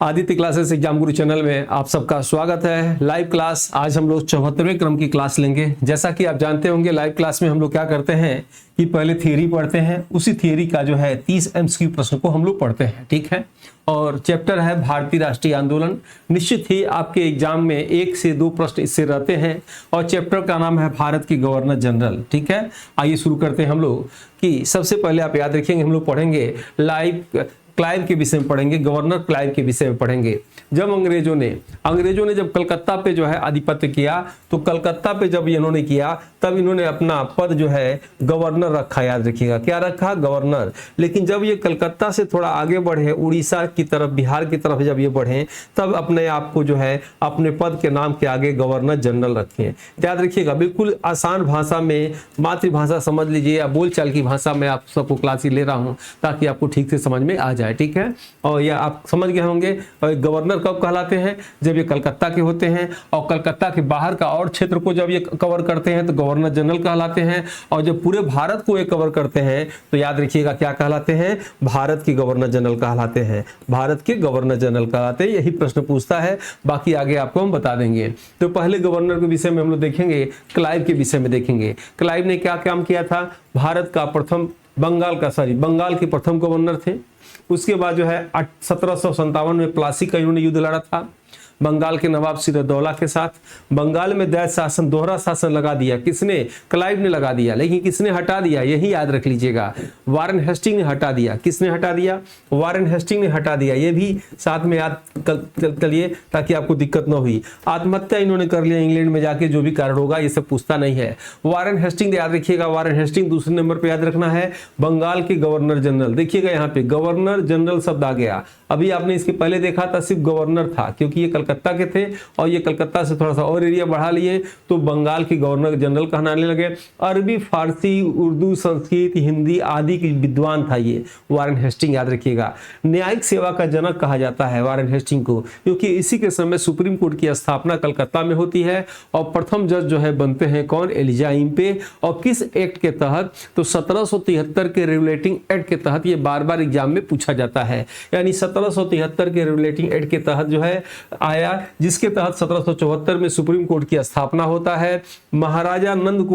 Aditya classes exam गुरु channel में आप सबका स्वागत है। लाइव क्लास आज हम लोग 74वें क्रम की क्लास लेंगे। जैसा कि आप जानते होंगे लाइव क्लास में हम लोग क्या करते हैं कि पहले थियरी पढ़ते हैं, उसी थियरी का जो है 30 MCQ प्रश्न को हम लोग पढ़ते हैं, ठीक है। और चैप्टर है भारतीय राष्ट्रीय आंदोलन। निश्चित ही आपके एग्जाम में 1 से 2 प्रश्न इससे रहते हैं और चैप्टर का नाम है भारत की गवर्नर जनरल, ठीक है। आइए शुरू करते हैं हम लोग कि सबसे पहले आप याद रखेंगे हम लोग पढ़ेंगे क्लाइव के विषय में पढ़ेंगे, गवर्नर क्लाइव के विषय में पढ़ेंगे। जब अंग्रेजों ने जब कलकत्ता पे जो है आधिपत्य किया, तो कलकत्ता पे जब इन्होंने किया तब इन्होंने अपना पद जो है गवर्नर रखा, याद रखिएगा क्या रखा, गवर्नर। लेकिन जब ये कलकत्ता से थोड़ा आगे बढ़े, उड़ीसा की तरफ, बिहार की तरफ जब ये बढ़े, तब अपने आप को जो है अपने पद के नाम के आगे गवर्नर जनरल रखे। याद रखिएगा, बिल्कुल आसान भाषा में, मातृभाषा समझ लीजिए या बोलचाल की भाषा में आप सबको क्लास ले रहा हूँ ताकि आपको ठीक से समझ में आ जाए, ठीक है। और यह आप समझ गए होंगे गवर्नर कब कहलाते हैं, जब ये कलकत्ता के होते हैं, और कलकत्ता के बाहर का और क्षेत्र को जब ये कवर करते हैं तो गवर्नर जनरल कहलाते हैं, और जब पूरे भारत को ये कवर करते हैं तो याद रखिएगा क्या कहलाते हैं, भारत के गवर्नर जनरल कहलाते हैं, भारत के गवर्नर जनरल कहलाते हैं। यही प्रश्न पूछता है, बाकी आगे आपको हम बता देंगे। तो पहले गवर्नर के विषय में हम लोग देखेंगे, क्लाइव के विषय में देखेंगे। क्लाइव ने क्या काम किया था, भारत का प्रथम बंगाल के प्रथम गवर्नर थे। उसके बाद जो है 1757 में प्लासी का इन्होंने युद्ध लड़ा था बंगाल के नवाब सिराजउद्दौला के साथ। बंगाल में दैत शासन, दोहरा शासन लगा दिया, किसने, क्लाइव ने लगा दिया। लेकिन किसने हटा दिया, यही याद रख लीजिएगा, वारेन हेस्टिंग ने हटा दिया। किसने हटा दिया, वारेन हेस्टिंग ने हटा दिया। ये भी साथ में याद करिए ताकि आपको दिक्कत न हुई। आत्महत्या इन्होंने कर लिया इंग्लैंड में जाके, जो भी कारण होगा ये सब पूछता नहीं है। वारेन हेस्टिंग याद रखिएगा, वारेन हेस्टिंग दूसरे नंबर पर याद रखना है, बंगाल के गवर्नर जनरल। देखिएगा यहाँ पे गवर्नर जनरल शब्द आ गया। अभी आपने इसके पहले देखा था सिर्फ गवर्नर था, क्योंकि ये कलकत्ता के थे और ये कलकत्ता से थोड़ा सा और एरिया बढ़ा लिए तो बंगाल के गवर्नर जनरल कहलाने लगे। अरबी, फारसी, उर्दू, संस्कृत, हिंदी आदि की विद्वान था ये वारेन हेस्टिंग, याद रखिएगा। न्यायिक सेवा का जनक कहा जाता है वारेन हेस्टिंग को, क्योंकि इसी के समय सुप्रीम कोर्ट की स्थापना कलकत्ता में होती है और प्रथम जज जो है बनते हैं कौन, एलिजा इम्पे। और किस एक्ट के तहत, तो 1773 के रेगुलेटिंग एक्ट के तहत। ये बार बार एग्जाम में पूछा जाता है, यानी 1773 के रेगुलेटिंग एक्ट के तहत जो है आया, जिसके तहत 1774 में सुप्रीम कोर्ट की स्थापना होता है। महाराजा नंद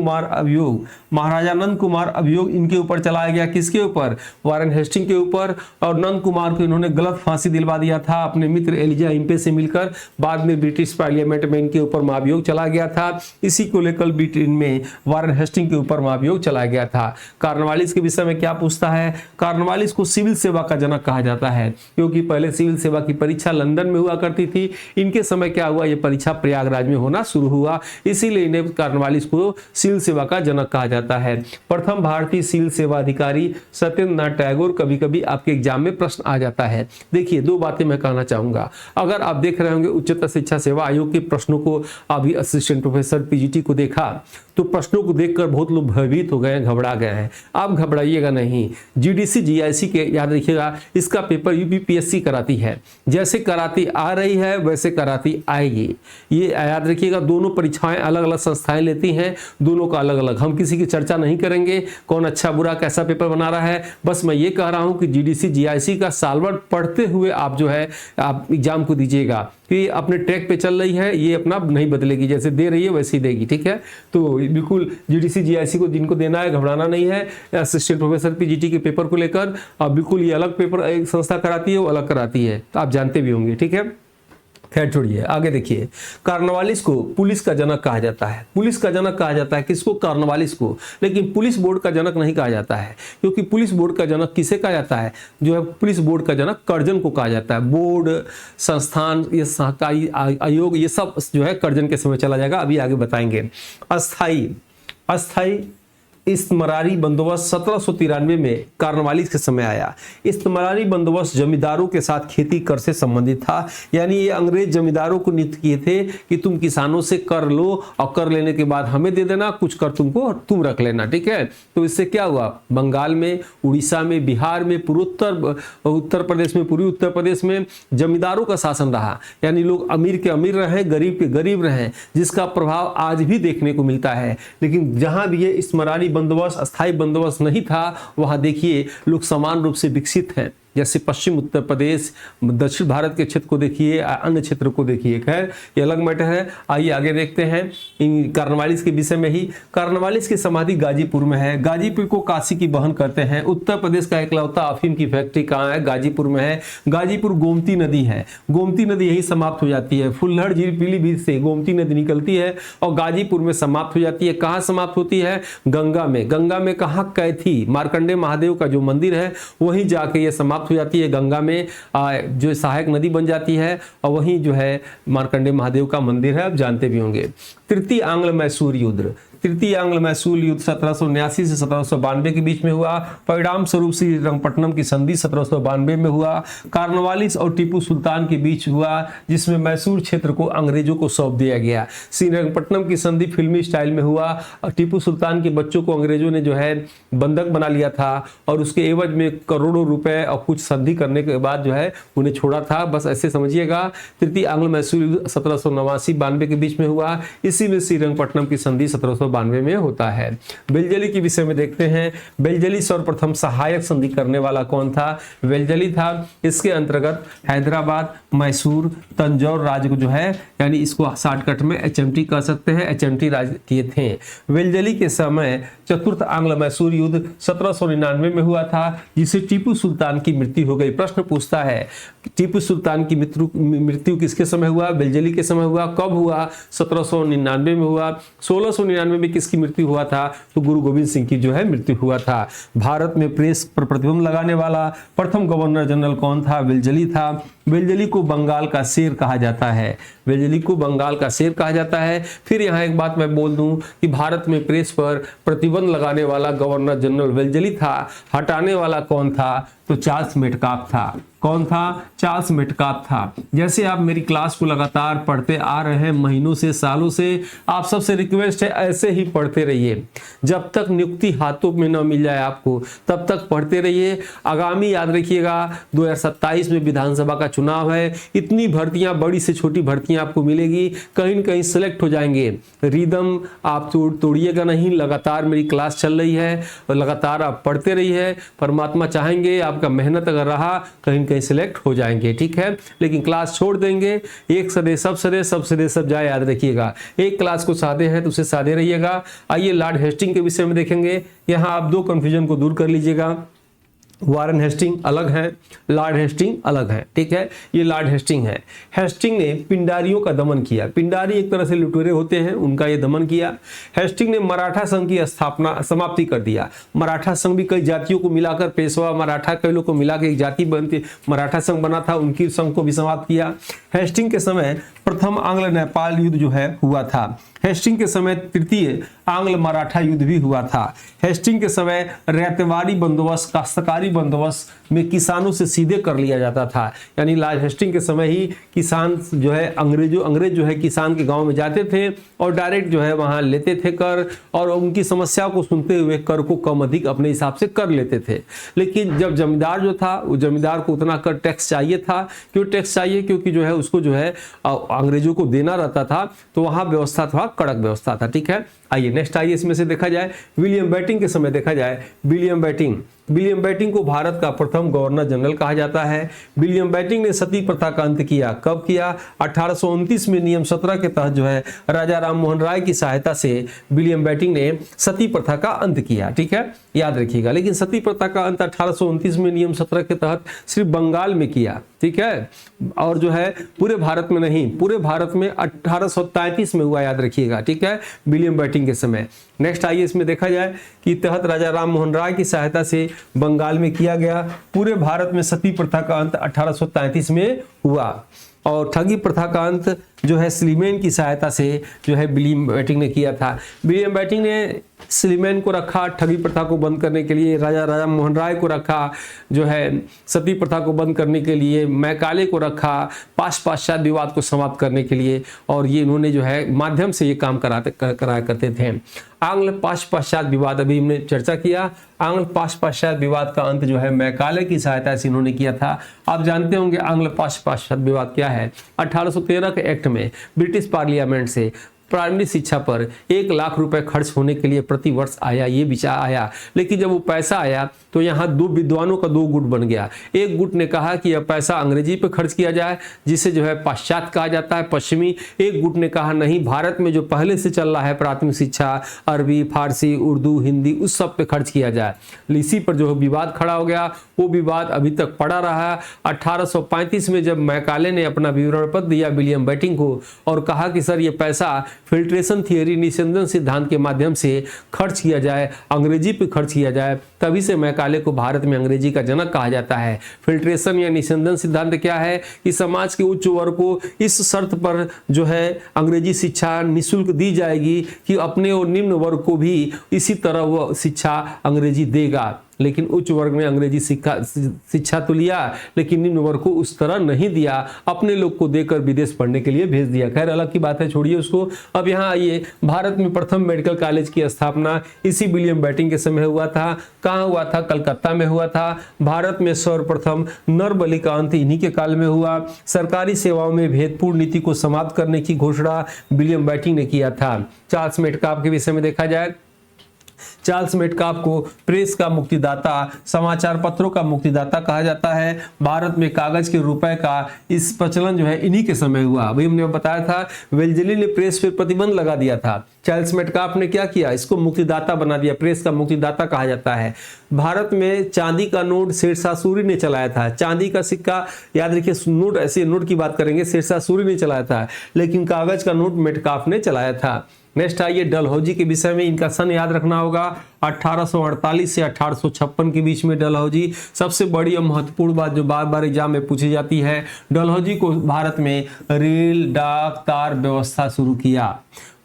कुमार अभियोग इनके ऊपर चलाया गया, किसके ऊपर, वारेन हेस्टिंग के ऊपर। और नंद कुमार को इन्होंने गलत फांसी दिलवा दिया था अपने मित्र एलिजा इम्पे से मिलकर। बाद में ब्रिटिश पार्लियामेंट में इनके ऊपर महाभियोग चला गया था। इसी को लेकर ब्रिटेन में वारेन हेस्टिंग के ऊपर महाभियोग चलाया गया था। कार्नवालिस के विषय में क्या पूछता है, कार्नवालिस को सिविल सेवा का जनक कहा जाता है, क्योंकि पहले सिविल सेवा की परीक्षा लंदन में हुआ करती थी। इनके समय क्या हुआ, ये परीक्षा प्रयागराज में होना शुरू हुआ, इसीलिए इन्हें कार्नवालिस को सिविल सेवा का जनक कहा जाता है। प्रथम भारतीय सिविल सेवा अधिकारी सत्येंद्रनाथ टैगोर, कभी कभी आपके एग्जाम में प्रश्न आ जाता है। देखिए 2 बातें मैं कहना चाहूंगा। अगर आप देख रहे होंगे उच्चतर शिक्षा सेवा आयोग के प्रश्नों को, अभी असिस्टेंट प्रोफेसर पीजीटी को देखा तो प्रश्नों को देखकर बहुत लोग भयभीत हो गए हैं, घबरा गए हैं। आप घबराइएगा नहीं। जीडीसी जीआईसी के याद रखिएगा, इसका पेपर यूपीपीएससी कराती है, जैसे कराती आ रही है वैसे कराती आएगी। ये याद रखिएगा, दोनों परीक्षाएं अलग अलग संस्थाएं लेती हैं, दोनों का अलग अलग। हम किसी की चर्चा नहीं करेंगे कौन अच्छा बुरा कैसा पेपर बना रहा है, बस मैं ये कह रहा हूं कि जीडीसी जीआईसी का सालभर पढ़ते हुए आप जो है आप एग्जाम को दीजिएगा, कि अपने ट्रैक पे चल रही है, ये अपना नहीं बदलेगी, जैसे दे रही है वैसे ही देगी, ठीक है। तो बिल्कुल जीडीसी जीआईसी को जिनको देना है घबराना नहीं है। असिस्टेंट प्रोफेसर पीजीटी के पेपर को लेकर बिल्कुल ये अलग पेपर एक संस्था कराती है, वो अलग कराती है, तो आप जानते भी होंगे, ठीक है। खैर छोड़िए, आगे देखिए। कार्नवालिस को पुलिस का जनक कहा जाता है, पुलिस का जनक कहा जाता है किसको, कार्नवालिस को। लेकिन पुलिस बोर्ड का जनक नहीं कहा जाता है, क्योंकि पुलिस बोर्ड का जनक किसे कहा जाता है, जो है पुलिस बोर्ड का जनक कर्जन को कहा जाता है। बोर्ड, संस्थान, ये सहकारी आयोग, ये सब जो है कर्जन के समय चला जाएगा, अभी आगे बताएंगे। अस्थाई इस्तमरारी बंदोबस्त 1793 में कार्नवालिस के समय आया। इस्तमरारी बंदोबस्त जमींदारों के साथ खेती कर से संबंधित था, यानी ये अंग्रेज जमींदारों को नियुक्त किए थे कि तुम किसानों से कर लो और कर लेने के बाद हमें दे देना, कुछ कर तुमको तुम रख लेना, ठीक है। तो इससे क्या हुआ, बंगाल में, उड़ीसा में, बिहार में, उत्तर प्रदेश में, पूर्वी उत्तर प्रदेश में जमींदारों का शासन रहा, यानी लोग अमीर के अमीर रहे, गरीब के गरीब रहे, जिसका प्रभाव आज भी देखने को मिलता है। लेकिन जहां भी ये इस्तमरारी बंदोबस्त, अस्थायी बंदोबस्त नहीं था, वहां देखिए लोग समान रूप से विकसित हैं। जैसे पश्चिम उत्तर प्रदेश, दक्षिण भारत के क्षेत्र को देखिए, अन्य क्षेत्र को देखिए। खैर ये अलग मैटर है। आइए आगे देखते हैं इन कार्नवालिस के विषय में ही। कार्नवालिस की समाधि गाजीपुर में है। गाजीपुर को काशी की बहन करते हैं। उत्तर प्रदेश का इकलौता अफीम की फैक्ट्री कहाँ है? गाजीपुर में है। गाजीपुर गोमती नदी है, गोमती नदी यही समाप्त हो जाती है। फुल्लड़ झील पीलीभीत से गोमती नदी निकलती है और गाजीपुर में समाप्त हो जाती है। कहाँ समाप्त होती है? गंगा में। गंगा में कहाँ? कैथी, मार्कंडे महादेव का जो मंदिर है वहीं जाके ये समाप्त हो जाती है। गंगा में जो सहायक नदी बन जाती है और वहीं जो है मार्कंडे महादेव का मंदिर है, आप जानते भी होंगे। तृतीय आंग्ल मैसूर युद्ध, तृतीय आंग्ल मैसूर युद्ध 1779 से 1792 के बीच में हुआ। परिणाम स्वरूप श्रीरंगपट्टनम की संधि 1792 में हुआ। कार्नवालिस और टीपू सुल्तान के बीच हुआ, जिसमें मैसूर क्षेत्र को अंग्रेजों को सौंप दिया गया। श्रीरंगपट्टनम की संधि फिल्मी स्टाइल में हुआ और टीपू सुल्तान के बच्चों को अंग्रेजों ने जो है बंधक बना लिया था और उसके एवज में करोड़ों रुपए और कुछ संधि करने के बाद जो है उन्हें छोड़ा था। बस ऐसे समझिएगा। तृतीय आंग्ल मैसूर युद्ध 1789-92 के बीच में हुआ। इसी में श्रीरंगपट्टनम की संधि 1792 में होता है। बेलजली के विषय में देखते हैं। बेलजली सर्वप्रथम सहायक संधि करने वाला कौन था? बेलजली था। इसके अंतर्गत हैदराबाद, मैसूर, तंजौर राज्य को जो है, यानी इसको शॉर्टकट में HMT कह सकते हैं, HMT राज्य किए थे। बेलजली के समय चतुर्थ आंग्ल मैसूर युद्ध 1799 में हुआ था, जिसे टीपू सुल्तान की मृत्यु हो गई। प्रश्न पूछता है टीपू सुल्तान की मृत्यु किसके समय हुआ? बेलजली के समय हुआ। कब हुआ? 1799 में हुआ। 1699 में किसकी मृत्यु हुआ था? तो गुरु गोविंद सिंह की जो है मृत्यु हुआ था। भारत में प्रेस पर प्रतिबंध लगाने वाला प्रथम गवर्नर जनरल कौन था? बेलजली था। बेलजली को बंगाल का शेर कहा जाता है। बेलजली को बंगाल का शेर कहा जाता है। फिर यहाँ एक बात मैं बोल दूं कि भारत में प्रेस पर प्रतिबंध लगाने वाला गवर्नर जनरल बेलजली था। हटाने वाला कौन था? तो चार्ल्स मेटकाफ था। कौन था? चार्ल्स मेटकाफ था। जैसे आप मेरी क्लास को लगातार पढ़ते आ रहे हैं महीनों से, सालों से, आप सबसे रिक्वेस्ट है ऐसे ही पढ़ते रहिए। जब तक नियुक्ति हाथों में न मिल जाए आपको, तब तक पढ़ते रहिए। आगामी याद रखिएगा 2027 में विधानसभा का चुनाव है। इतनी भर्तियां, बड़ी से छोटी भर्तियां आपको मिलेगी, कहीं न कहीं सिलेक्ट हो जाएंगे। रिदम आप तोड़िएगा नहीं, लगातार मेरी क्लास चल रही है और लगातार आप पढ़ते रहिए। परमात्मा चाहेंगे आपका मेहनत अगर रहा, कहीं कहीं सिलेक्ट हो जाएंगे, ठीक है। लेकिन क्लास छोड़ देंगे, एक सदे सब सदे, सब सदे सब जाए, याद रखिएगा। एक क्लास को सादे हैं तो उसे सादे रहिएगा। आइए लॉर्ड हेस्टिंग के विषय में देखेंगे। यहाँ आप दो कंफ्यूजन को दूर कर लीजिएगा। वारन हेस्टिंग अलग है, लॉर्ड हेस्टिंग अलग है, ठीक है। ये लॉर्ड हेस्टिंग है। हेस्टिंग ने पिंडारियों का दमन किया। पिंडारी एक तरह से लुटेरे होते हैं, उनका ये दमन किया। हेस्टिंग ने मराठा संघ की स्थापना, समाप्ति कर दिया। मराठा संघ भी कई जातियों को मिलाकर, पेशवा मराठा कई लोग को मिलाकर एक जाति बनती, मराठा संघ बना था, उनकी संघ को भी समाप्त किया। हेस्टिंग के समय प्रथम आंग्ल नेपाल युद्ध जो है हुआ था। हेस्टिंग के समय तृतीय आंग्ल मराठा युद्ध भी हुआ था। हेस्टिंग के समय रैयतवाड़ी बंदोबस्त, काश्तकारी बंदोबस्त में किसानों से सीधे कर लिया जाता था। यानी लॉर्ड हेस्टिंग के समय ही किसान जो है, अंग्रेज जो है किसान के गांव में जाते थे और डायरेक्ट जो है वहां लेते थे कर, और उनकी समस्या को सुनते हुए कर को कम अधिक अपने हिसाब से कर लेते थे। लेकिन जब जमींदार जो था, वो जमींदार को उतना कर टैक्स चाहिए था। क्यों टैक्स चाहिए? क्योंकि जो है उसको जो है अंग्रेजों को देना रहता था, तो वहां व्यवस्था था, कड़क व्यवस्था था, ठीक है। आइए नेक्स्ट आइए इसमें से देखा जाए। विलियम बेटिंग के समय देखा जाए। विलियम बेटिंग को भारत का प्रथम गवर्नर जनरल कहा जाता है। विलियम बेटिंग ने सती प्रथा का अंत किया। कब किया? 1829 में नियम 17 के तहत जो है राजा राम मोहन राय की सहायता से विलियम बेटिंग ने सती प्रथा का अंत किया, ठीक है, याद रखिएगा। लेकिन सती प्रथा का अंत 1829 में नियम 17 के तहत सिर्फ बंगाल में किया, ठीक है, और जो है पूरे भारत में नहीं, पूरे भारत में 1833 में हुआ, याद रखिएगा, ठीक है, विलियम बेटिंग के समय। नेक्स्ट आइए इसमें देखा जाए कि तहत राजा राम मोहन राय की सहायता से बंगाल में किया गया। पूरे भारत में सती प्रथा का अंत 1833 में हुआ। और ठगी प्रथा का अंत जो है स्लीमेन की सहायता से जो है विलियम बेटिंग ने किया था। विलियम बेटिंग ने स्लीमेन को रखा ठगी प्रथा को बंद करने के लिए, राजा राम मोहन राय को रखा जो है सती प्रथा को बंद करने के लिए, मैकाले को रखा पाश्चात्य विवाद को समाप्त करने के लिए, और ये इन्होंने जो है माध्यम से ये काम कराया करते थे। आंग्ल पाश्चात्य विवाद, अभी हमने चर्चा किया। आंग्ल पाश्चात्य विवाद का अंत जो है मैकाले की सहायता से इन्होंने किया था। आप जानते होंगे आंग्ल पाश्चात्य विवाद क्या है। 1813 के एक्ट में ब्रिटिश पार्लियामेंट से प्राइमरी शिक्षा पर 1 लाख रुपए खर्च होने के लिए प्रति वर्ष आया, ये विचार आया। लेकिन जब वो पैसा आया तो यहाँ दो विद्वानों का 2 गुट बन गया। एक गुट ने कहा कि यह पैसा अंग्रेजी पे खर्च किया जाए, जिसे जो है पाश्चात्य कहा जाता है, पश्चिमी। एक गुट ने कहा नहीं, भारत में जो पहले से चल रहा है प्राथमिक शिक्षा, अरबी, फारसी, उर्दू, हिंदी, उस सब पे खर्च किया जाए। इसी पर जो विवाद खड़ा हो गया, वो विवाद अभी तक पड़ा रहा। 1835 में जब मैकाले ने अपना विवरण पत्र दिया विलियम बेंटिंक को और कहा कि सर ये पैसा फिल्ट्रेशन थियरी, निस्यंदन सिद्धांत के माध्यम से खर्च किया जाए, अंग्रेजी पे खर्च किया जाए, तभी से मैकाले को भारत में अंग्रेजी का जनक कहा जाता है। फिल्ट्रेशन या निस्यंदन सिद्धांत क्या है कि समाज के उच्च वर्ग को इस शर्त पर जो है अंग्रेजी शिक्षा निःशुल्क दी जाएगी कि अपने और निम्न वर्ग को भी इसी तरह वह शिक्षा अंग्रेजी देगा। लेकिन उच्च वर्ग ने अंग्रेजी शिक्षा तो लिया, लेकिन निम्न वर्ग को उस तरह नहीं दिया, अपने लोग को देकर विदेश पढ़ने के लिए भेज दिया। खैर अलग की बात है, छोड़िए उसको। अब यहाँ आइए, भारत में प्रथम मेडिकल कॉलेज की स्थापना इसी विलियम बेंटिंक के समय हुआ था। कहाँ हुआ था? कलकत्ता में हुआ था। भारत में सर्वप्रथम नरबलि का अंत इन्हीं के काल में हुआ। सरकारी सेवाओं में भेदपूर्ण नीति को समाप्त करने की घोषणा विलियम बेंटिंक ने किया था। चार्ल्स मेटकाफ के विषय में देखा जाए, चार्ल्स मेटकाफ को प्रेस का मुक्तिदाता, समाचार पत्रों का मुक्तिदाता कहा जाता है। भारत में कागज के रुपए का इस प्रचलन जो है इन्हीं के समय हुआ। अभी हमने बताया था वेल्जली ने प्रेस पर प्रतिबंध लगा दिया था। चार्ल्स मेटकाफ ने क्या किया? इसको मुक्तिदाता बना दिया, प्रेस का मुक्तिदाता कहा जाता है। भारत में चांदी का नोट शेरशाह सूरी ने चलाया था। चांदी का सिक्का, याद रखिए, नोट ऐसे नोट की बात करेंगे, शेरशाह सूरी ने चलाया था, लेकिन कागज का नोट मेटकाफ ने चलाया था। नेक्स्ट आइए डलहौजी के विषय में, इनका सन याद रखना होगा 1848 से 1856 के बीच में डलहौजी। सबसे बड़ी और महत्वपूर्ण बात जो बार बार एग्जाम में पूछी जाती है, डलहौजी को भारत में रेल, डाक, तार व्यवस्था शुरू किया।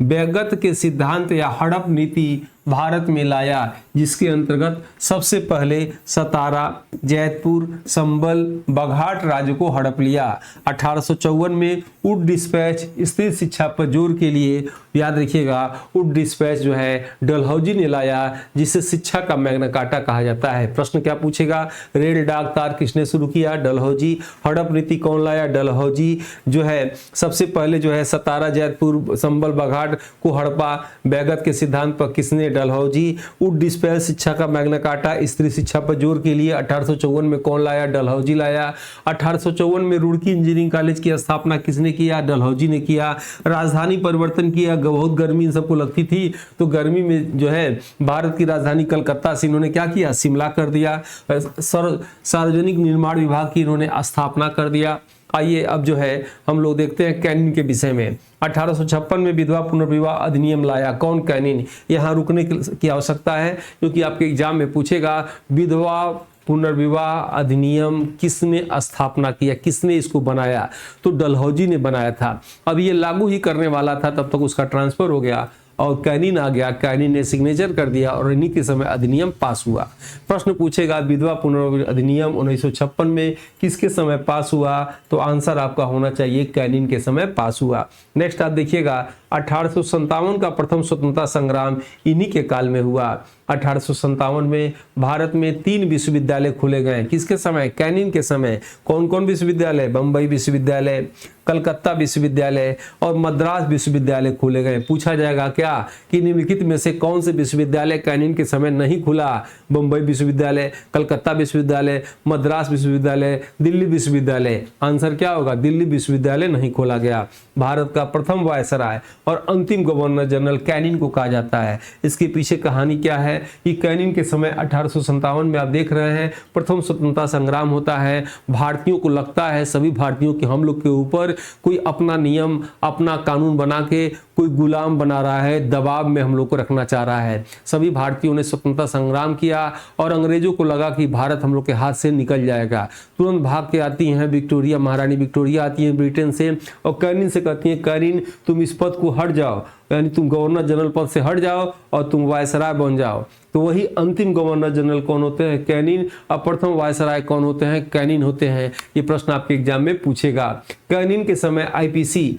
बैगत के सिद्धांत या हड़प नीति भारत में लाया, जिसके अंतर्गत सबसे पहले सतारा, जैतपुर, संबल, बघाट राज्य को हड़प लिया। 1854 में वुड डिस्पैच स्त्री शिक्षा पर जोर के लिए, याद रखिएगा, वुड डिस्पैच जो है डलहौजी ने लाया, जिसे शिक्षा का मैग्ना कार्टा कहा जाता है। प्रश्न क्या पूछेगा? रेल, डाक, तार किसने शुरू किया? डलहौजी। हड़प नीति कौन लाया? डलहौजी। जो है सबसे पहले जो है सतारा, जैतपुर, संबल, बघाट को हड़पा। बैगत के सिद्धांत पर किसने? डलहौजी। वुड डिस्पैच शिक्षा का मैग्ना कार्टा स्त्री शिक्षा पर जोर के लिए 1854 में कौन लाया? डलहौजी लाया। 1854 में रुड़की इंजीनियरिंग कॉलेज की स्थापना किसने किया? डलहौजी ने किया। राजधानी परिवर्तन किया, बहुत गर्मी इन सबको लगती थी, तो गर्मी में जो है भारत की राजधानी कलकत्ता से इन्होंने क्या किया? शिमला कर दिया। सार्वजनिक निर्माण विभाग की इन्होंने स्थापना कर दिया। आइए अब जो है हम लोग देखते हैं कैनिन के विषय में। 1856 में विधवा पुनर्विवाह अधिनियम लाया। कौन? कैनिन। यहाँ रुकने की आवश्यकता है क्योंकि आपके एग्जाम में पूछेगा विधवा पुनर्विवाह अधिनियम किसने स्थापना किया, किसने इसको बनाया? तो डलहौजी ने बनाया था। अब ये लागू ही करने वाला था, तब तक उसका ट्रांसफर हो गया और कैनिन आ गया। कैनिन ने सिग्नेचर कर दिया और इन्हीं के समय अधिनियम पास हुआ। प्रश्न पूछेगा विधवा पुनर्विवाह अधिनियम 1956 में किसके समय पास हुआ? तो आंसर आपका होना चाहिए कैनिन के समय पास हुआ। नेक्स्ट आप देखिएगा 1857 का प्रथम स्वतंत्रता संग्राम इन्हीं के काल में हुआ। 1857 में भारत में 3 विश्वविद्यालय खोले गए। किसके समय? कैनिन के समय। कौन कौन विश्वविद्यालय? बंबई विश्वविद्यालय, कलकत्ता विश्वविद्यालय और मद्रास विश्वविद्यालय खोले गए। पूछा जाएगा क्या कि निम्नलिखित में से कौन से विश्वविद्यालय कैनिन के समय नहीं खुला? बंबई विश्वविद्यालय, कलकत्ता विश्वविद्यालय, मद्रास विश्वविद्यालय, दिल्ली विश्वविद्यालय। आंसर क्या होगा? दिल्ली विश्वविद्यालय नहीं खोला गया। भारत का प्रथम वायसराय और अंतिम गवर्नर जनरल कैनिन को कहा जाता है। इसके पीछे कहानी क्या है कि कैनिन के समय 1857 में आप देख रहे हैं प्रथम स्वतंत्रता संग्राम होता है। भारतीयों को लगता है, सभी भारतीयों के, हम लोग के ऊपर कोई अपना नियम, अपना कानून बना के कोई गुलाम बना रहा है, दबाव में हम लोग को रखना चाह रहा है। सभी भारतीयों ने स्वतंत्रता संग्राम किया और अंग्रेजों को लगा कि भारत हम लोग के हाथ से निकल जाएगा। तुरंत भाग के आती हैं विक्टोरिया, महारानी विक्टोरिया आती हैं ब्रिटेन से और कैनिन से कहती हैं कैनिन तुम इस पद को हट जाओ, यानी तुम गवर्नर जनरल पद से हट जाओ और तुम वायसराय बन जाओ। तो वही अंतिम गवर्नर जनरल कौन होते हैं? कैनिन। और प्रथम वायसराय कौन होते हैं? कैनिन होते हैं। ये प्रश्न आपके एग्जाम में पूछेगा। कैनिन के समय आईपीसी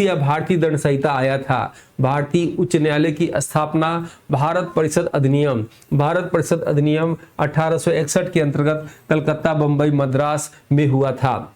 या भारतीय दंड संहिता आया था। भारतीय उच्च न्यायालय की स्थापना भारत परिषद अधिनियम 1861 के अंतर्गत कलकत्ता, बंबई, मद्रास में हुआ था।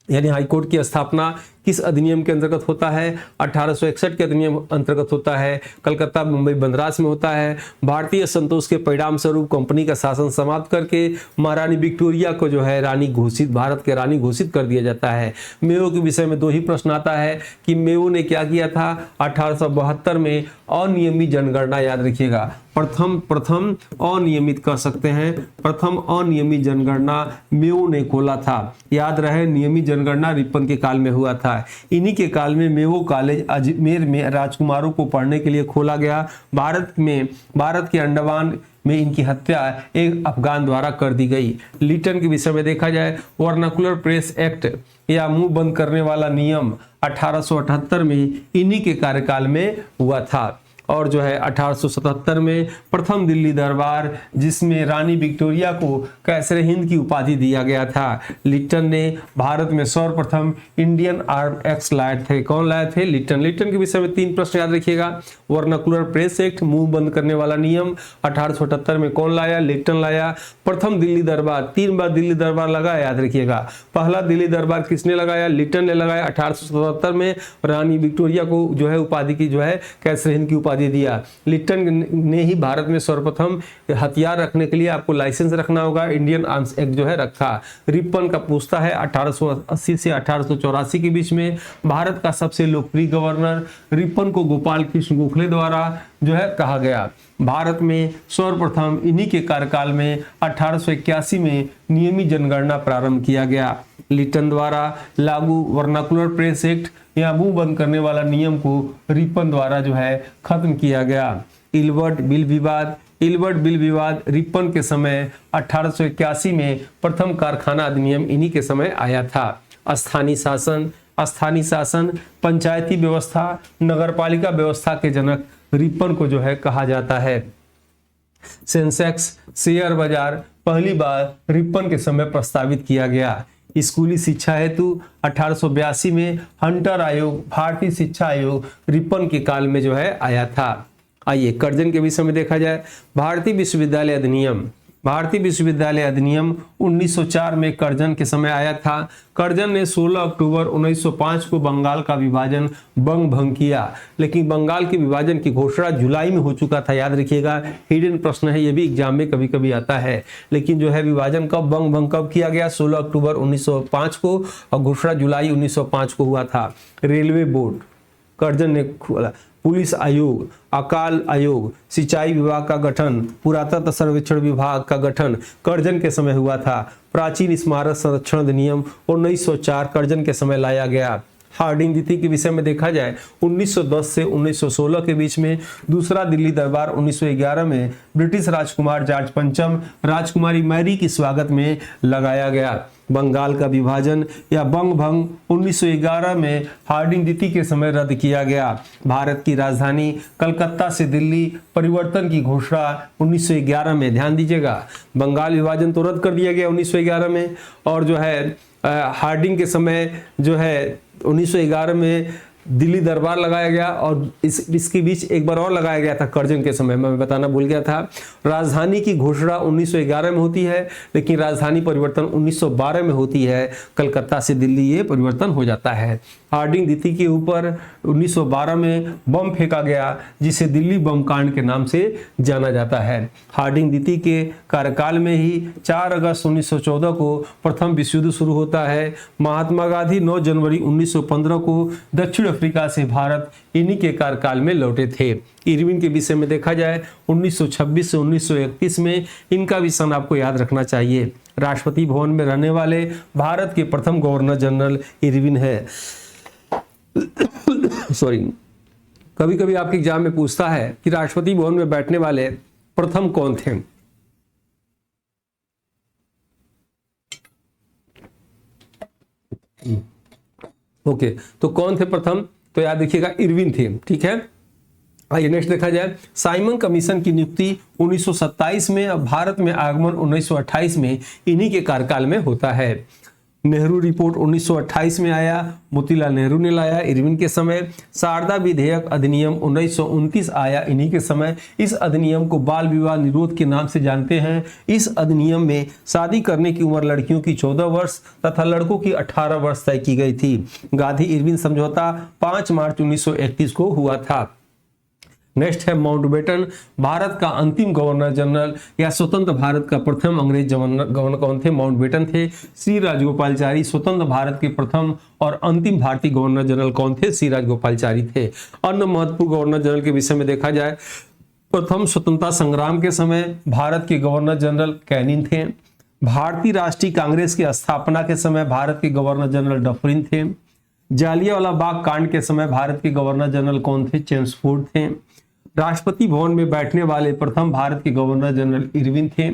यानी हाईकोर्ट की स्थापना किस अधिनियम के अंतर्गत होता है? 1861 के अधिनियम अंतर्गत होता है। कलकत्ता मुंबई बंदराज में होता है। भारतीय असंतोष के परिणाम स्वरूप कंपनी का शासन समाप्त करके महारानी विक्टोरिया को जो है रानी घोषित, भारत के रानी घोषित कर दिया जाता है। मेयो के विषय में 2 ही प्रश्न आता है कि मेयो ने क्या किया था? 1872 में अनियमित जनगणना, याद रखिएगा, प्रथम अनियमित कह सकते हैं, प्रथम अनियमित जनगणना मेयो ने खोला था। याद रहे, नियमित जनगणना रिपन के काल में हुआ था। इन्हीं के काल में मेयो कॉलेज अजमेर में राजकुमारों को पढ़ने के लिए खोला गया। भारत के अंडमान में इनकी हत्या एक अफगान द्वारा कर दी गई। लिटन के विषय में देखा जाए, वर्नाकुलर प्रेस एक्ट या मुंह बंद करने वाला नियम 1878 में इन्हीं के कार्यकाल में हुआ था। और जो है 1877 में प्रथम दिल्ली दरबार, जिसमें रानी विक्टोरिया को कैसरे हिंद की उपाधि दिया गया था। लिटन ने भारत में सर्वप्रथम इंडियन आर्म एक्ट लाए थे। कौन लाए थे? लिटन। लिटन के विषय में 3 प्रश्न याद रखिएगा। वर्नाकुलर प्रेस एक्ट, मुंह बंद करने वाला नियम 1878 में कौन लाया? लिटन लाया। प्रथम दिल्ली दरबार, 3 बार दिल्ली दरबार लगा, याद रखिएगा। पहला दिल्ली दरबार किसने लगाया? लिटन ने लगाया 1877 में। रानी विक्टोरिया को जो है उपाधि की, जो है कैसरे हिंद की उपाधि दिया। लिटन ने ही भारत में सर्वप्रथम हथियार रखने के लिए आपको लाइसेंस रखना होगा, इंडियन आर्म्स एक्ट जो है रखा। रिपन का पूछता है 1880 से 1884 के बीच में भारत का सबसे लोकप्रिय गवर्नर। रिपन को गोपाल कृष्ण गोखले द्वारा जो है कहा गया। भारत में सर्वप्रथम इन्हीं के कार्यकाल में 1881 में नियमित जनगणना प्रारंभ किया गया। लिटन द्वारा लागू वर्नाकुलर प्रेस एक्ट या मुंह बंद करने वाला नियम को रिपन द्वारा जो है खत्म किया गया। इल्बर्ट बिल विवाद रिपन के समय 1881 में प्रथम कारखाना अधिनियम इन्हीं के समय आया था। स्थानीय शासन, पंचायती व्यवस्था, नगरपालिका व्यवस्था के जनक रिपन को जो है कहा जाता है। सेंसेक्स शेयर बाजार पहली बार रिपन के समय प्रस्तावित किया गया। स्कूली शिक्षा हेतु 1882 में हंटर आयोग, भारतीय शिक्षा आयोग रिपन के काल में जो है आया था। आइए कर्जन के विषय में देखा जाए। भारतीय विश्वविद्यालय अधिनियम 1904 में कर्जन के समय आया था। कर्जन ने 16 अक्टूबर 1905 को बंगाल का विभाजन बंग भंग किया, लेकिन बंगाल के विभाजन की घोषणा जुलाई में हो चुका था। याद रखिएगा, हिडन प्रश्न है, ये भी एग्जाम में कभी कभी आता है। लेकिन जो है विभाजन कब, बंग भंग कब किया गया? 16 अक्टूबर 1905 को, और घोषणा जुलाई 1905 को हुआ था। रेलवे बोर्ड कर्जन ने खोला। पुलिस आयोग, अकाल आयोग, सिंचाई विभाग का गठन, पुरातत्व सर्वेक्षण विभाग का गठन कर्जन के समय हुआ था। प्राचीन स्मारक संरक्षण अधिनियम 1904 कर्जन के समय लाया गया। हार्डिंग नीति के विषय में देखा जाए, 1910 से 1916 के बीच में दूसरा दिल्ली दरबार 1911 में ब्रिटिश राजकुमार जॉर्ज पंचम राजकुमारी मैरी की स्वागत में लगाया गया। बंगाल का विभाजन या बंग भंग 1911 में हार्डिंग नीति के समय रद्द किया गया। भारत की राजधानी कलकत्ता से दिल्ली परिवर्तन की घोषणा 1911 में, ध्यान दीजिएगा, बंगाल विभाजन तो रद्द कर दिया गया 1911 में, और जो है हार्डिंग के समय जो है 1911 में दिल्ली दरबार लगाया गया, और इसके बीच एक बार और लगाया गया था कर्जन के समय, मैं बताना भूल गया था। राजधानी की घोषणा 1911 में होती है, लेकिन राजधानी परिवर्तन 1912 में होती है। कलकत्ता से दिल्ली ये परिवर्तन हो जाता है। हार्डिंग नीति के ऊपर 1912 में बम फेंका गया, जिसे दिल्ली बम कांड के नाम से जाना जाता है। हार्डिंग नीति के कार्यकाल में ही 4 अगस्त 1914 को प्रथम विश्व युद्ध शुरू होता है। महात्मा गांधी 9 जनवरी 1915 को दक्षिण अफ्रीका से भारत इन्हीं के कार्यकाल में लौटे थे। इरविन के विषय में देखा जाए, 1926 से 1931 में इनका भी सन आपको याद रखना चाहिए। राष्ट्रपति भवन में रहने वाले भारत के प्रथम गवर्नर जनरल इरविन है। सॉरी, कभी कभी आपके एग्जाम में पूछता है कि राष्ट्रपति भवन में बैठने वाले प्रथम कौन थे। ओके, तो कौन थे प्रथम? तो याद रखिएगा इरविन थे, ठीक है। आइए नेक्स्ट देखा जाए। साइमन कमीशन की नियुक्ति 1927 में, और भारत में आगमन 1928 में इन्हीं के कार्यकाल में होता है। नेहरू रिपोर्ट 1928 में आया, मोतीलाल नेहरू ने लाया इरविन के समय। शारदा विधेयक अधिनियम 1929 आया इन्हीं के समय। इस अधिनियम को बाल विवाह निरोध के नाम से जानते हैं। इस अधिनियम में शादी करने की उम्र लड़कियों की 14 वर्ष तथा लड़कों की 18 वर्ष तय की गई थी। गांधी इरविन समझौता 5 मार्च 1931 को हुआ था। नेक्स्ट है माउंटबेटन, भारत का अंतिम गवर्नर जनरल या स्वतंत्र भारत का प्रथम अंग्रेज गवर्नर कौन थे? माउंटबेटन थे। श्री राजगोपालचारी स्वतंत्र भारत के प्रथम और अंतिम भारतीय गवर्नर जनरल कौन थे? श्री राजगोपालचारी थे। अन्य महत्वपूर्ण गवर्नर जनरल के विषय में देखा जाए, प्रथम स्वतंत्रता संग्राम के समय भारत के गवर्नर जनरल कैनिंग थे। भारतीय राष्ट्रीय कांग्रेस की स्थापना के समय भारत के गवर्नर जनरल डफरिन थे। जालियांवाला बाग कांड के समय भारत के गवर्नर जनरल कौन थे? चेम्सफोर्ड थे। राष्ट्रपति भवन में बैठने वाले प्रथम भारत के गवर्नर जनरल इरविन थे।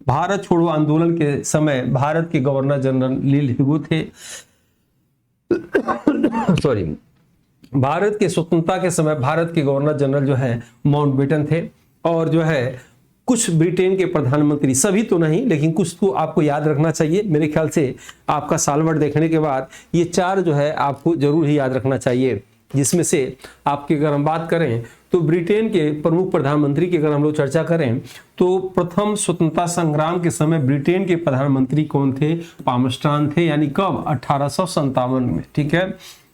भारत छोड़ो आंदोलन के समय भारत के गवर्नर जनरल लील हिगो थे। सॉरी, भारत के स्वतंत्रता के समय भारत के गवर्नर जनरल जो है माउंटबेटन थे। और जो है कुछ ब्रिटेन के प्रधानमंत्री, सभी तो नहीं लेकिन कुछ तो आपको याद रखना चाहिए। मेरे ख्याल से आपका सालभर देखने के बाद ये 4 जो है आपको जरूर ही याद रखना चाहिए, जिसमें से आपकी अगर हम बात करें तो ब्रिटेन के प्रमुख प्रधानमंत्री की अगर हम लोग चर्चा करें तो प्रथम स्वतंत्रता संग्राम के समय ब्रिटेन के प्रधानमंत्री कौन थे? पामस्ट्रॉन थे। यानी कब? 1857 में। ठीक है।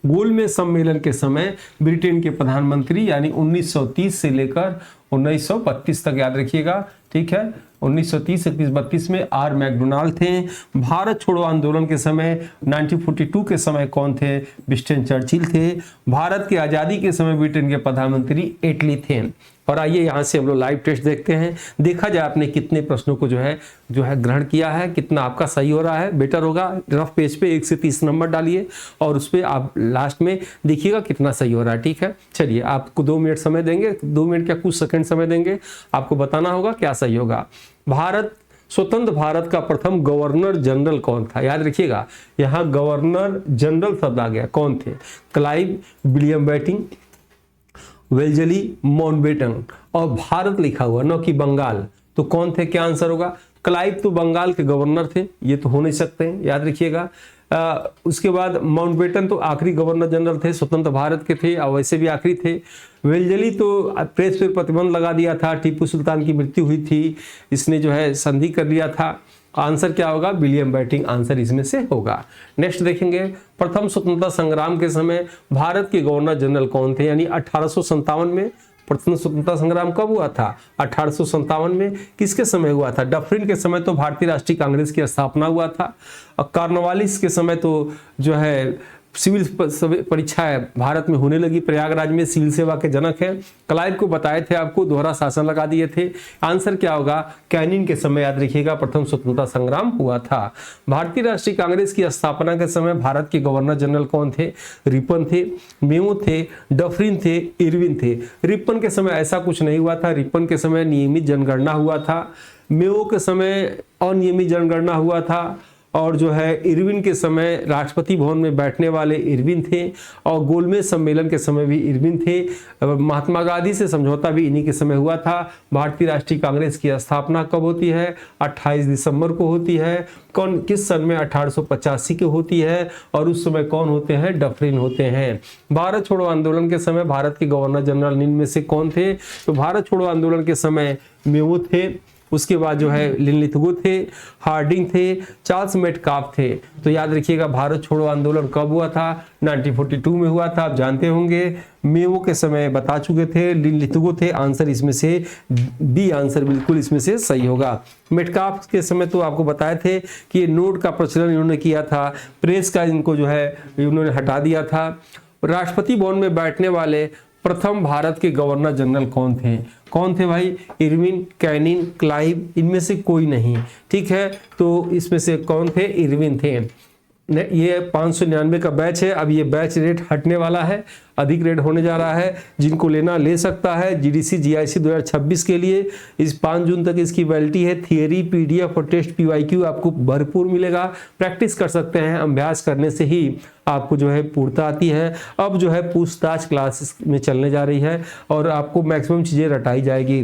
गोलमेज सम्मेलन के समय ब्रिटेन के प्रधानमंत्री यानी 1930 से लेकर 1932 तक याद रखिएगा। ठीक है, 1930 से 32 में आर मैकडोनाल्ड थे। भारत छोड़ो आंदोलन के समय 1942 के समय कौन थे? विंस्टन चर्चिल थे। भारत की आजादी के समय ब्रिटेन के प्रधानमंत्री एटली थे। और आइए यहाँ से हम लोग लाइव टेस्ट देखते हैं, देखा जाए आपने कितने प्रश्नों को जो है ग्रहण किया है, कितना आपका सही हो रहा है। बेटर होगा रफ पेज पे 1 से 30 नंबर डालिए और उस पर आप लास्ट में देखिएगा कितना सही हो रहा है। ठीक है, चलिए आपको 2 मिनट समय देंगे, 2 मिनट क्या कुछ सेकंड समय देंगे, आपको बताना होगा क्या सही होगा। स्वतंत्र भारत का प्रथम गवर्नर जनरल कौन था? याद रखिएगा यहाँ गवर्नर जनरल शब्द आ गया, कौन थे? Clive, William Bentinck, Wellesley Mountbatten. और भारत लिखा हुआ न कि बंगाल, तो कौन थे? क्या आंसर होगा? क्लाइव तो बंगाल के गवर्नर थे, ये तो हो नहीं सकते हैं, याद रखिएगा। उसके बाद माउंटबेटन तो आखिरी गवर्नर जनरल थे, स्वतंत्र भारत के थे और वैसे भी आखिरी थे। वेल्लेस्ली तो प्रेस पर प्रतिबंध लगा दिया था, टीपू सुल्तान की मृत्यु हुई थी, इसने जो है संधि कर लिया था। आंसर क्या होगा? विलियम बेंटिंक आंसर इसमें से होगा। नेक्स्ट देखेंगे, प्रथम स्वतंत्रता संग्राम के समय भारत के गवर्नर जनरल कौन थे? यानी 1857 में प्रथम स्वतंत्रता संग्राम कब हुआ था? 1857 में। किसके समय हुआ था? डफरिन के समय तो भारतीय राष्ट्रीय कांग्रेस की स्थापना हुआ था। और कॉर्नवालिस के समय तो जो है सिविल परीक्षाएं भारत में होने लगी, प्रयागराज में सिविल सेवा के जनक हैं। क्लाइव को बताए थे आपको, दोहरा शासन लगा दिए थे। आंसर क्या होगा? कैनिंग के समय याद रखिएगा प्रथम स्वतंत्रता संग्राम हुआ था। भारतीय राष्ट्रीय कांग्रेस की स्थापना के समय भारत के गवर्नर जनरल कौन थे? रिपन थे, मेमो थे, डफरिन थे, इरविन थे। रिपन के समय ऐसा कुछ नहीं हुआ था, रिपन के समय नियमित जनगणना हुआ था। मेमो के समय अनियमित जनगणना हुआ था। और जो है इरविन के समय राष्ट्रपति भवन में बैठने वाले इरविन थे और गोलमेज सम्मेलन के समय भी इरविन थे। महात्मा गांधी से समझौता भी इन्हीं के समय हुआ था। भारतीय राष्ट्रीय कांग्रेस की स्थापना कब होती है? 28 दिसंबर को होती है। कौन किस सन में? 1885 की होती है। और उस समय कौन होते हैं? डफरिन होते हैं। भारत छोड़ो आंदोलन के समय भारत के गवर्नर जनरल निम्न में से कौन थे? तो भारत छोड़ो आंदोलन के समय मेमो थे, उसके बाद जो है लिनलिथगो थे, हार्डिंग थे, चार्ल्स मेटकाफ थे। तो याद रखिएगा भारत छोड़ो आंदोलन कब हुआ था? 1942 में हुआ था, आप जानते होंगे। मेमो के समय बता चुके थे, लिनलिथगो थे। आंसर इसमें से बी आंसर बिल्कुल इसमें से सही होगा। मेटकाफ के समय तो आपको बताए थे कि नोट का प्रचलन इन्होंने किया था, प्रेस का इनको जो है इन्होंने हटा दिया था। राष्ट्रपति भवन में बैठने वाले प्रथम भारत के गवर्नर जनरल कौन थे? कौन थे भाई? इरविन, कैनिंग, क्लाइव, इनमें से कोई नहीं। ठीक है, तो इसमें से कौन थे? इरविन थे। ये 599 का बैच है। अब ये बैच रेट हटने वाला है, अधिक रेट होने जा रहा है। जिनको लेना ले सकता है। जीडीसी जीआईसी 2026 के लिए इस 5 जून तक इसकी वैलिडिटी है। थियरी, पीडीएफ और टेस्ट पीवाईक्यू आपको भरपूर मिलेगा। प्रैक्टिस कर सकते हैं, अभ्यास करने से ही आपको जो है पूर्णता आती है। अब जो है पूछताछ क्लासेस में चलने जा रही है और आपको मैक्सिमम चीजें रटाई जाएगी।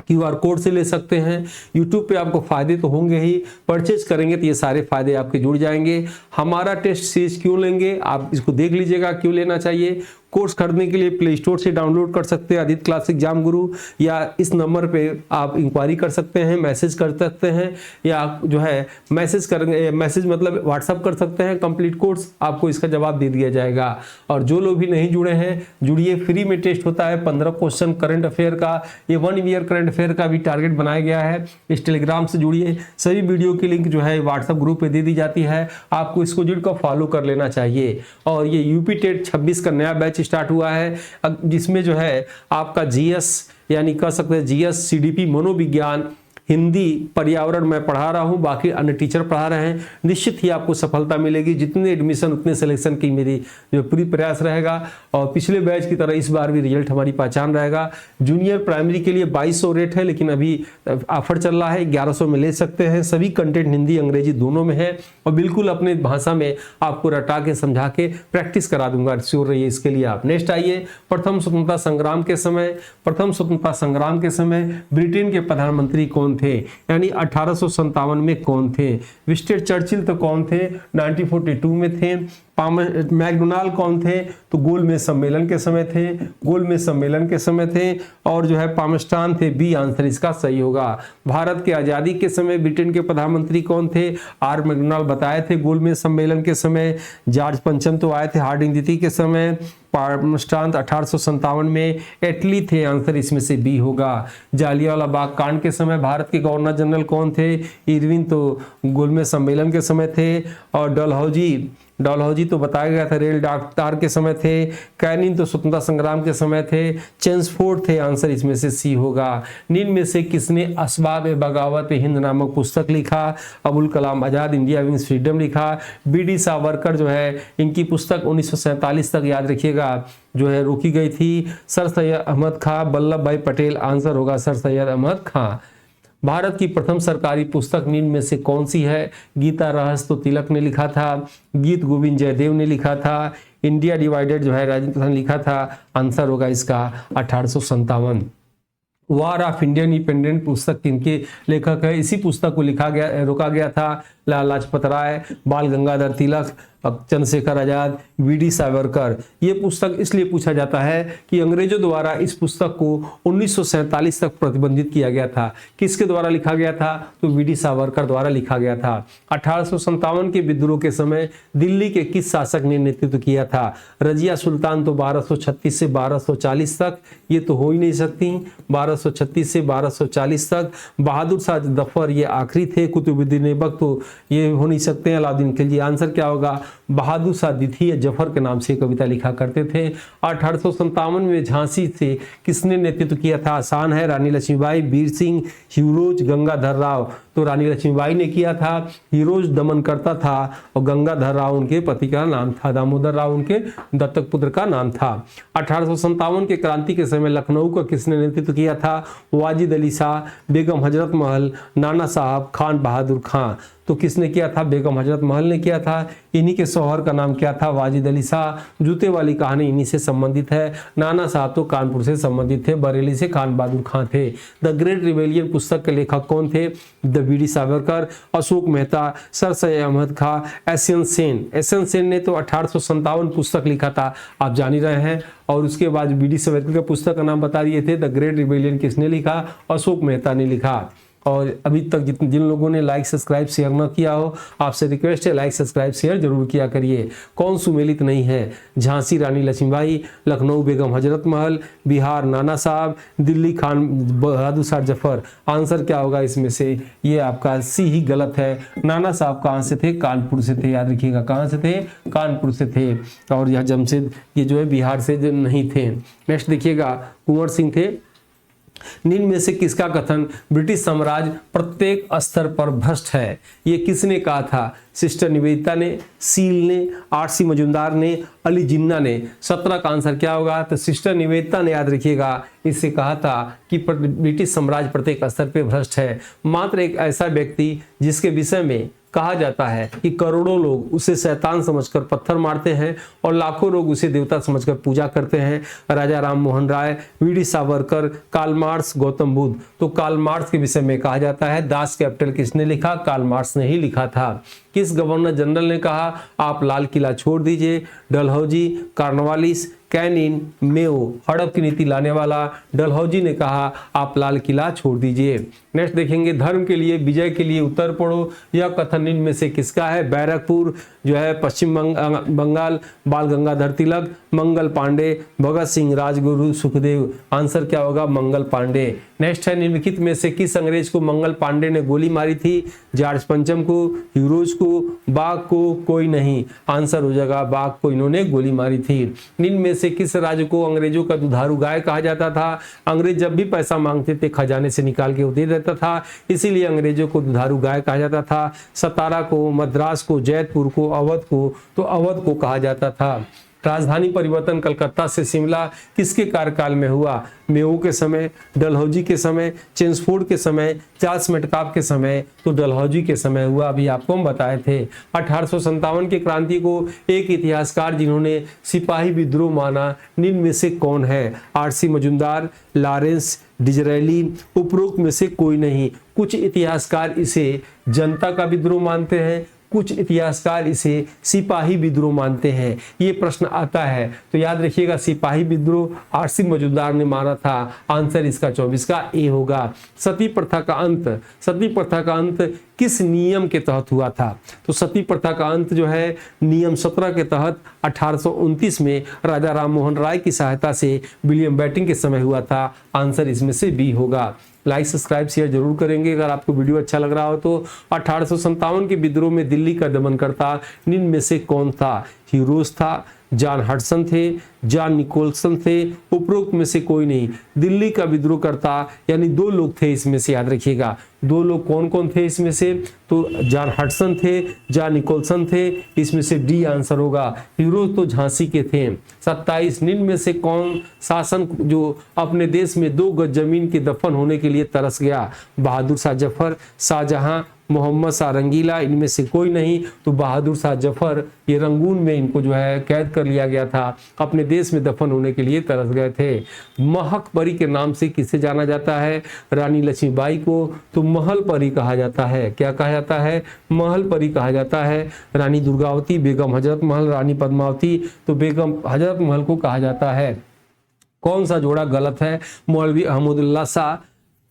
QR कोड से ले सकते हैं। YouTube पे आपको फायदे तो होंगे ही, परचेज करेंगे तो ये सारे फायदे आपके जुड़ जाएंगे। हमारा टेस्ट सीरीज क्यों लेंगे, आप इसको देख लीजिएगा क्यों लेना चाहिए। कोर्स खरीदने के लिए प्ले स्टोर से डाउनलोड कर सकते हैं आदित्य क्लासिक एग्जाम गुरु, या इस नंबर पे आप इंक्वायरी कर सकते हैं, मैसेज कर सकते हैं, या जो है मैसेज करेंगे, मैसेज मतलब व्हाट्सअप कर सकते हैं। कंप्लीट कोर्स आपको इसका जवाब दे दिया जाएगा। और जो लोग भी नहीं जुड़े हैं जुड़िए, फ्री में टेस्ट होता है 15 क्वेश्चन करंट अफेयर का, ये 1 ईयर करंट अफेयर का भी टारगेट बनाया गया है। इस टेलीग्राम से जुड़िए, सभी वीडियो की लिंक जो है व्हाट्सएप ग्रुप पे दे दी जाती है, आपको इसको जुड़कर फॉलो कर लेना चाहिए। और ये यूपी टेट 26 का नया बैच स्टार्ट हुआ है, जिसमें जो है आपका जीएस यानी कह सकते हैं जीएस, सीडीपी, मनोविज्ञान, हिंदी, पर्यावरण मैं पढ़ा रहा हूं, बाकी अन्य टीचर पढ़ा रहे हैं। निश्चित ही आपको सफलता मिलेगी। जितने एडमिशन उतने सिलेक्शन की मेरी जो पूरी प्रयास रहेगा। और पिछले बैच की तरह इस बार भी रिजल्ट हमारी पहचान रहेगा। जूनियर प्राइमरी के लिए 2200 रेट है, लेकिन अभी ऑफर चल रहा है, 1100 में ले सकते हैं। सभी कंटेंट हिंदी अंग्रेजी दोनों में है, और बिल्कुल अपने भाषा में आपको रटा के समझा के प्रैक्टिस करा दूंगा, श्योर रहिए इसके लिए आप। नेक्स्ट आइए, प्रथम स्वतंत्रता संग्राम के समय। प्रथम स्वतंत्रता संग्राम के समय ब्रिटेन के प्रधानमंत्री कौन थे, यानी 1857 में कौन थे। विंस्टन चर्चिल तो कौन थे, 1942 में थे। मैकडोनाल्ड कौन थे, तो गोलमेज सम्मेलन के समय थे, गोलमेज सम्मेलन के समय थे। और जो है पामस्टान थे, बी आंसर इसका सही होगा। भारत के आजादी के समय ब्रिटेन के प्रधानमंत्री कौन थे, आर मैकडोनाल्ड बताए थे गोलमेज सम्मेलन के समय। जॉर्ज पंचम तो आए थे हार्डिंग द्वितीय के समय। पामस्टान 1857 में। एटली थे, आंसर इसमें से बी होगा। जालियांवाला बाग कांड के समय भारत के गवर्नर जनरल कौन थे, इरविन तो गोलमेज सम्मेलन के समय थे। और डलहौजी तो बताया गया था रेल डाकतार के समय थे। कैनिंग तो स्वतंत्रता संग्राम के समय थे। चेम्सफोर्ड थे, आंसर इसमें से सी होगा। निम्न में से किसने असबाब बगावत हिंद नामक पुस्तक लिखा, Abul Kalam Azad, India wins freedom लिखा। बी.डी. सावरकर जो है, इनकी पुस्तक 1947 तक याद रखिएगा जो है रोकी गई थी। सर सैयद अहमद खां, वल्लभ भाई पटेल, आंसर होगा सर सैयद अहमद खां। भारत की प्रथम सरकारी पुस्तक निम्न में से कौन सी है, गीता रहस्य तो तिलक ने लिखा था, गीत गोविंद जयदेव ने लिखा था, इंडिया डिवाइडेड जो है राजेंद्र प्रसाद ने लिखा था, आंसर होगा इसका 1857। वार ऑफ इंडियन इंडिपेंडेंट पुस्तक किनके लेखक है, इसी पुस्तक को रोका गया था लाला लाजपत राय, बाल गंगाधर तिलक, चंद्रशेखर आजाद, वी.डी. सावरकर। ये पुस्तक इसलिए पूछा जाता है कि अंग्रेजों द्वारा इस पुस्तक को 1947 तक प्रतिबंधित किया गया था। किसके द्वारा लिखा गया था, तो वी.डी. सावरकर द्वारा लिखा गया था। 1857 के विद्रोह के समय दिल्ली के किस शासक ने नेतृत्व किया था, रजिया सुल्तान तो 1236 से 1240 तक, ये तो हो ही नहीं सकती, 1236 से 1240 तक। बहादुर शाह जफर ये आखिरी थे। कुतुबुद्दीन ऐबक तो ये हो नहीं सकते हैं। अलाउद्दीन खिलजी, आंसर क्या होगा, बहादुर शाह द्वितीय या जफर के नाम से कविता लिखा करते थे। 1857 में झांसी से किसने नेतृत्व किया था, आसान है, रानी लक्ष्मीबाई, वीर सिंह, हीरोज, गंगाधर राव। तो रानी लक्ष्मीबाई ने किया था। हीरोज दमन करता था, और गंगाधर राव उनके पति का नाम था, दामोदर राव उनके दत्तक पुत्र का नाम था। 1857 के क्रांति के समय लखनऊ का किसने नेतृत्व किया था, वाजिद अली शाह, बेगम हजरत महल, नाना साहब, खान बहादुर खां। तो किसने किया था, बेगम हजरत महल ने किया था। इन्हीं के शौहर का नाम क्या था, वाजिद अली शाह। जूते वाली कहानी इन्हीं से संबंधित है। नाना साहब तो कानपुर से संबंधित थे, बरेली से खान बहादुर खां थे। द ग्रेट रिबेलियन पुस्तक के लेखक कौन थे, the V D. Savarkar, Ashok Mehta, sir Syed Ahmad Khan, S N Sen ने तो 1857 पुस्तक लिखा था, आप जान ही रहे हैं। और उसके बाद वी.डी. सावरकर के पुस्तक का नाम बता दिए थे। द ग्रेट रिबेलियन किसने लिखा, अशोक मेहता ने लिखा। और अभी तक जिन लोगों ने लाइक सब्सक्राइब शेयर न किया हो, आपसे रिक्वेस्ट है लाइक सब्सक्राइब शेयर जरूर किया करिए। कौन सुमेलित नहीं है, झांसी रानी लक्ष्मीबाई, लखनऊ बेगम हजरत महल, बिहार नाना साहब, दिल्ली खान बहादुर शाह जफर। आंसर क्या होगा इसमें से, ये आपका सी ही गलत है। नाना साहब कहाँ से थे, कानपुर से थे, याद रखिएगा कहाँ से थे, कानपुर से थे। और यह जमशेद ये जो है बिहार से जो नहीं थे। नेक्स्ट देखिएगा, कुंवर सिंह थे। निम्न में से किसका कथन ब्रिटिश साम्राज्य प्रत्येक स्तर पर भ्रष्ट है, ये किसने कहा था, सिस्टर निवेदिता ने, सील ने, आर.सी. मजुमदार ने, अली जिन्ना ने। 17 का आंसर क्या होगा, तो सिस्टर निवेदिता ने, याद रखिएगा, इससे कहा था कि ब्रिटिश साम्राज्य प्रत्येक स्तर पर भ्रष्ट है। मात्र एक ऐसा व्यक्ति जिसके विषय में कहा जाता है कि करोड़ों लोग उसे शैतान समझकर पत्थर मारते हैं और लाखों लोग उसे देवता समझकर पूजा करते हैं। Raja Ram Mohan Roy, V D Savarkar, Karl Marx, Gautam Buddha. तो कार्ल मार्क्स के विषय में कहा जाता है दास कैपिटल किसने लिखा? कार्ल मार्क्स ने ही लिखा था। किस गवर्नर जनरल ने कहा आप लाल किला छोड़ दीजिए? Dalhousie, Cornwallis, Canning, Mayo. हड़प की नीति लाने वाला डलहौजी ने कहा आप लाल किला छोड़ दीजिए। नेक्स्ट देखेंगे धर्म के लिए विजय के लिए उत्तर पढ़ो। यह कथन इनमें से किसका है? बैरकपुर जो है पश्चिम बंगाल, बाल गंगाधर तिलक, मंगल पांडे, भगत सिंह, राजगुरु, सुखदेव। आंसर क्या होगा? मंगल पांडे। नेक्स्ट है निम्नलिखित में से किस अंग्रेज को मंगल पांडे ने गोली मारी थी? जॉर्ज पंचम को, यूरोज को, बाघ को, कोई नहीं। आंसर हो जाएगा बाघ को इन्होंने गोली मारी थी। निम्न में से किस राज्य को अंग्रेजों का दुधारू गाय कहा जाता था? अंग्रेज जब भी पैसा मांगते थे खजाने से निकाल के वो दे देता था, इसीलिए अंग्रेजों को दुधारू गाय कहा जाता था। सतारा को, मद्रास को, जयपुर को, अवध को। तो अवध को कहा जाता था। राजधानी परिवर्तन कलकत्ता से शिमला किसके कार्यकाल में हुआ? मेयो के समय, डलहौजी के समय, चेम्सफोर्ड के समय, चार्ल्स मेटकाफ के समय। तो डलहौजी के समय हुआ, अभी आपको हम बताए थे। 1857 की क्रांति को एक इतिहासकार जिन्होंने सिपाही विद्रोह माना, निम्न में से कौन है? R C Majumdar, Lawrence, Disraeli. उपरोक्त में से कोई नहीं। कुछ इतिहासकार इसे जनता का विद्रोह मानते हैं, कुछ इतिहासकार इसे सिपाही विद्रोह मानते हैं। ये प्रश्न आता है तो याद रखिएगा सिपाही विद्रोह आरसी मजुमदार ने मारा था। आंसर इसका 24 का ए होगा। सती प्रथा का अंत, सती प्रथा का अंत किस नियम के तहत हुआ था? तो सती प्रथा का अंत जो है नियम 17 के तहत 1829 में राजा राम मोहन राय की सहायता से विलियम बेंटिंक के समय हुआ था। आंसर इसमें से बी होगा। लाइक सब्सक्राइब शेयर जरूर करेंगे अगर आपको वीडियो अच्छा लग रहा हो तो। 1857 के विद्रोह में दिल्ली का दमन करता निम्न में से कौन था? हीरोज था, जॉन हडसन थे, जॉन निकोलसन थे। उपरोक्त में से कोई नहीं। दिल्ली का विद्रोह करता यानी दो लोग थे इसमें से, याद रखिएगा। दो लोग कौन कौन थे इसमें से? तो जॉन हडसन थे, जॉन निकोलसन थे। इसमें से डी आंसर होगा। हीरोज तो झांसी के थे। 27 निम्न में से कौन शासन जो अपने देश में 2 गज जमीन के दफन होने के लिए तरस गया? बहादुर शाह जफर, शाहजहां, मोहम्मद शाह रंगीला। इनमें से कोई नहीं। तो बहादुर शाह जफर, ये रंगून में इनको जो है कैद कर लिया गया था, अपने देश में दफन होने के लिए तरस गए थे। महक परी के नाम से किसे जाना जाता है? रानी लक्ष्मीबाई को। तो महल परी कहा जाता है। क्या कहा जाता है? महल परी कहा जाता है। रानी दुर्गावती, बेगम हजरत महल, रानी पद्मावती। तो बेगम हजरत महल को कहा जाता है। कौन सा जोड़ा गलत है? मौलवी अहमदुल्ला शाह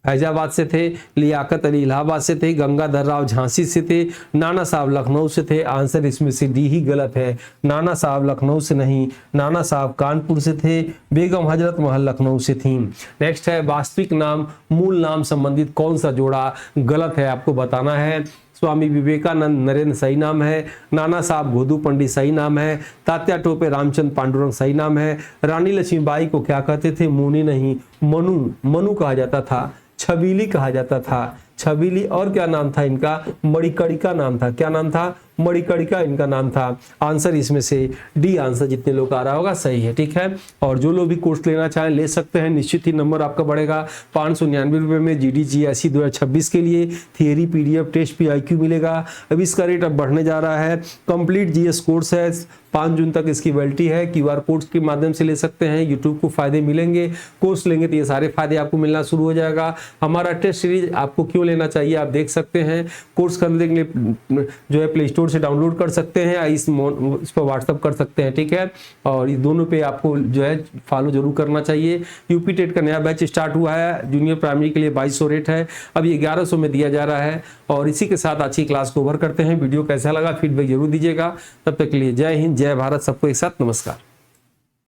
फैजाबाद से थे, लियाकत अली इलाहाबाद से थे, गंगाधर राव झांसी से थे, नाना साहब लखनऊ से थे। आंसर इसमें से डी ही गलत है। नाना साहब लखनऊ से नहीं, नाना साहब कानपुर से थे, बेगम हजरत महल लखनऊ से थी। नेक्स्ट है वास्तविक नाम मूल नाम संबंधित कौन सा जोड़ा गलत है आपको बताना है। स्वामी विवेकानंद नरेंद्र सही नाम है। नाना साहब गोदू पंडित सही नाम है। तात्या टोपे रामचंद्र पांडुरंग सही नाम है। रानी लक्ष्मीबाई को क्या कहते थे? मुनी नहीं, मनु, मनु कहा जाता था। छबीली कहा जाता था। छबीली और क्या नाम था इनका? मणिकर्णिका नाम था। क्या नाम था? मणिकर्णिका इनका नाम था। आंसर इसमें से डी आंसर जितने लोग आ रहा होगा सही है। ठीक है, और जो लोग भी कोर्स लेना चाहें ले सकते हैं। निश्चित ही नंबर आपका बढ़ेगा। 599 रुपये में GD GSE 2026 के लिए थियरी PDF टेस्ट PIQ मिलेगा। अब इसका रेट अब बढ़ने जा रहा है। कंप्लीट GS कोर्स है, 5 जून तक इसकी वैलिडिटी है। QR कोड के माध्यम से ले सकते हैं। यूट्यूब को फायदे मिलेंगे। कोर्स लेंगे तो ये सारे फायदे आपको मिलना शुरू हो जाएगा। हमारा टेस्ट सीरीज आपको क्यों लेना चाहिए आप देख सकते हैं। कोर्स खरीदने के लिए जो है प्ले स्टोर से डाउनलोड कर सकते हैं, इस पर व्हाट्सअप कर सकते हैं। ठीक है, और ये दोनों पे आपको जो है फॉलो जरूर करना चाहिए। यूपी टेट का नया बैच स्टार्ट हुआ है। जूनियर प्राइमरी के लिए 2200 रेट है, अब ये 1100 में दिया जा रहा है। और इसी के साथ आज की क्लास को ओवर करते हैं। वीडियो कैसा लगा फीडबैक जरूर दीजिएगा। तब तक के लिए जय हिंद, जय भारत, सबको एक साथ नमस्कार।